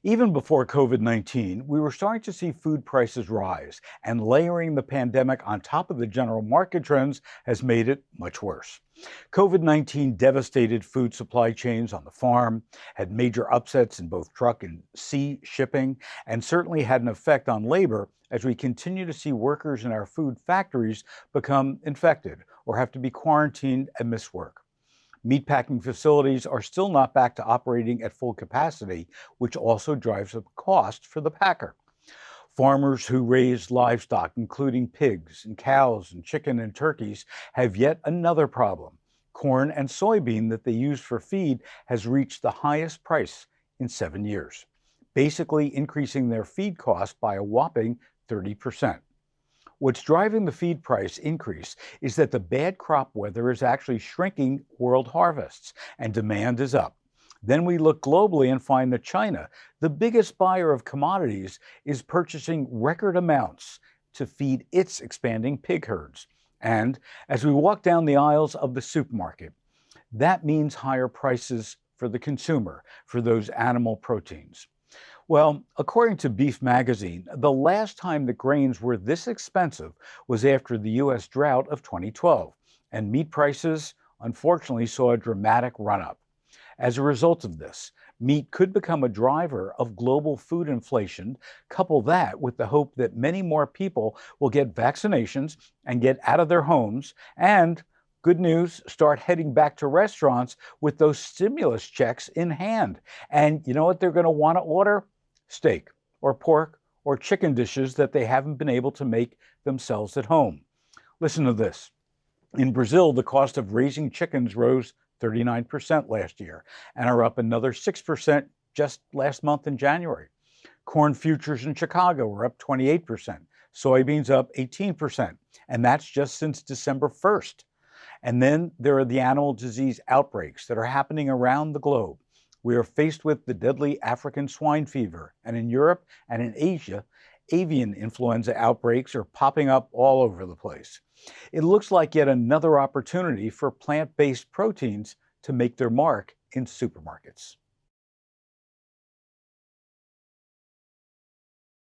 Even before COVID-19, we were starting to see food prices rise, and layering the pandemic on top of the general market trends has made it much worse. COVID-19 devastated food supply chains on the farm, had major upsets in both truck and sea shipping, and certainly had an effect on labor as we continue to see workers in our food factories become infected or have to be quarantined and miss work. Meatpacking facilities are still not back to operating at full capacity, which also drives up cost for the packer. Farmers who raise livestock, including pigs and cows and chicken and turkeys, have yet another problem. Corn and soybean that they use for feed has reached the highest price in 7 years, basically increasing their feed cost by a whopping 30%. What's driving the feed price increase is that the bad crop weather is actually shrinking world harvests and demand is up. Then we look globally and find that China, the biggest buyer of commodities, is purchasing record amounts to feed its expanding pig herds. And as we walk down the aisles of the supermarket, that means higher prices for the consumer for those animal proteins. Well, according to Beef Magazine, the last time that grains were this expensive was after the U.S. drought of 2012, and meat prices, unfortunately, saw a dramatic run-up. As a result of this, meat could become a driver of global food inflation. Couple that with the hope that many more people will get vaccinations and get out of their homes, and good news, start heading back to restaurants with those stimulus checks in hand. And you know what they're going to want to order? Steak or pork or chicken dishes that they haven't been able to make themselves at home. Listen to this. In Brazil, the cost of raising chickens rose 39% last year and are up another 6% just last month in January. Corn futures in Chicago are up 28%, soybeans up 18%, and that's just since December 1st. And then there are the animal disease outbreaks that are happening around the globe. We are faced with the deadly African swine fever, and in Europe and in Asia, avian influenza outbreaks are popping up all over the place. It looks like yet another opportunity for plant-based proteins to make their mark in supermarkets.